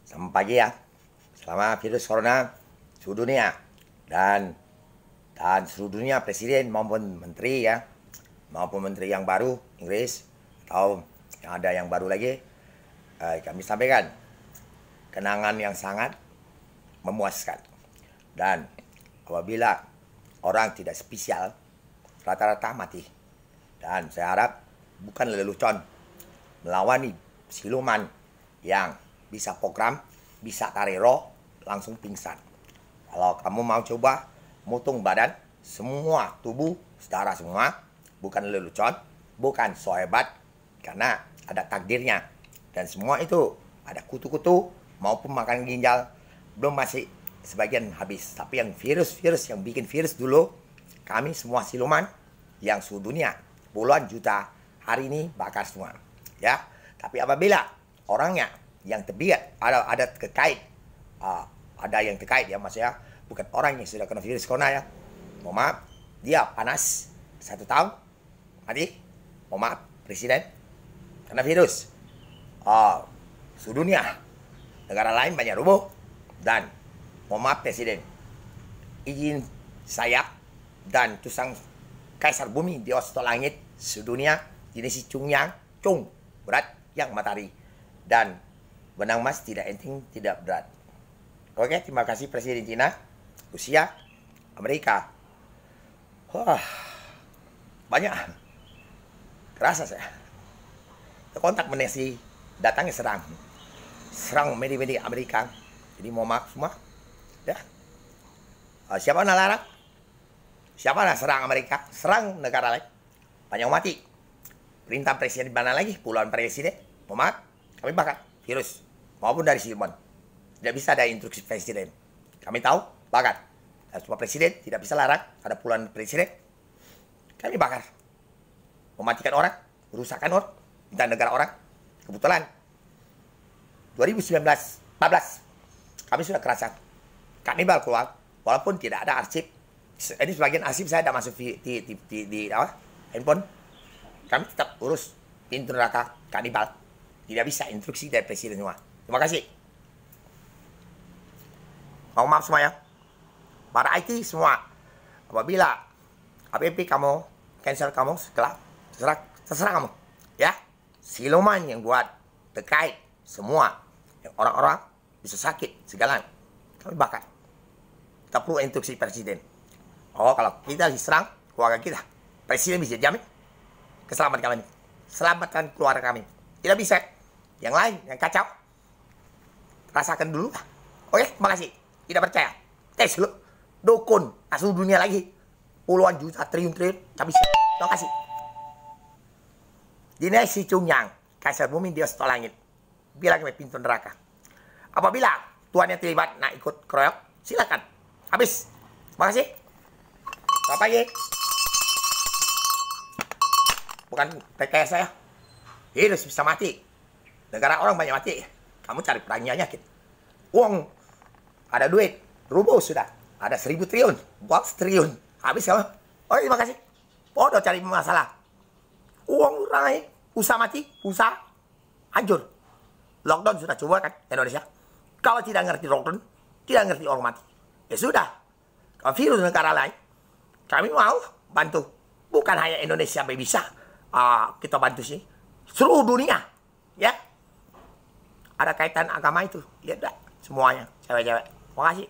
Selamat pagi ya. Selama virus corona seluruh dunia dan seluruh dunia, presiden maupun menteri ya, maupun menteri yang baru Inggris atau yang ada yang baru lagi, kami sampaikan kenangan yang sangat memuaskan. Dan apabila orang tidak spesial, rata-rata mati. Dan saya harap bukan lelucon melawan siluman yang bisa program, bisa tarik roh, langsung pingsan. Kalau kamu mau coba mutung badan, semua tubuh, saudara semua, bukan lelucon, bukan so hebat, karena ada takdirnya. Dan semua itu ada kutu-kutu maupun makan ginjal, belum masih sebagian habis. Tapi yang virus-virus, yang bikin virus dulu, kami semua siluman yang seluruh dunia, puluhan juta, hari ini bakar semua. Ya, tapi apabila orangnya yang terbiak ada terkait, ada yang terkait ya maksudnya, bukan orang yang sudah kena virus corona ya, mohon maaf, dia panas 1 tahun mati, mohon maaf, presiden kena virus, seluruh dunia, negara lain banyak rubuh, dan mohon maaf presiden, izin saya dan tusang kaisar bumi di osto langit sedunia jenis cung berat yang matahari, dan benang emas tidak enteng, tidak berat. Oke, terima kasih Presiden Cina, Rusia, Amerika. Wah, banyak. Kerasa saya. Kontak menesi, datangnya serang media-media Amerika. Jadi mohon maaf semua. Ya. Siapa nak larang? Siapa nak serang Amerika? Serang negara lain. Banyak mati. Perintah presiden mana lagi? Puluhan presiden. Mohon maaf, kami bakar virus. Maupun dari siluman. Tidak bisa ada instruksi presiden. Kami tahu, bakar. Dan semua presiden tidak bisa larang. Ada puluhan presiden. Kami bakar. Mematikan orang, merusakkan orang, dan negara orang. Kebetulan 2019, 14, kami sudah kerasan. Kanibal keluar, walaupun tidak ada arsip. Ini sebagian arsip saya tidak masuk di handphone. Kami tetap urus pintu neraka kanibal. Tidak bisa instruksi dari presiden semua. Terima kasih. Mohon maaf semua ya. Para IT semua. Apabila app kamu, cancel kamu, terserah kamu. Ya. Siluman yang buat terkait semua. Yang orang-orang bisa sakit, segala. Kami bakar. Kita perlu instruksi presiden. Oh, kalau kita diserang keluarga kita, presiden bisa jamin keselamatan kami. Selamatkan keluarga kami. Tidak bisa. Yang lain, yang kacau, rasakan dulu. Oke, makasih. Tidak percaya, tes lu. Dukun, seluruh dunia lagi. Puluhan juta, triliun, tak bisa. Terima kasih. Dinasti Cungyang, kaisar bumi di osto langit, bilang ke pintu neraka. Apabila Tuhan yang terlibat nak ikut keroyok, silakan. Habis. Terima kasih. Selamat pagi. Bukan rekayasa saya. Virus bisa mati. Negara orang banyak mati. Kamu cari penyakit. Uang, ada duit, rubuh sudah. Ada 1000 triliun, buat triliun. Habis kamu. Oh, terima kasih. Bodoh cari masalah. Uang naik, usaha mati, usaha hancur. Lockdown sudah coba kan Indonesia. Kalau tidak ngerti lockdown, tidak ngerti orang mati. Ya sudah. Kalau virus negara lain, kami mau bantu. Bukan hanya Indonesia yang bisa kita bantu sih. Seluruh dunia. Ya. Ada kaitan agama itu. Lihat dah semuanya. Cewek-cewek. Terima kasih.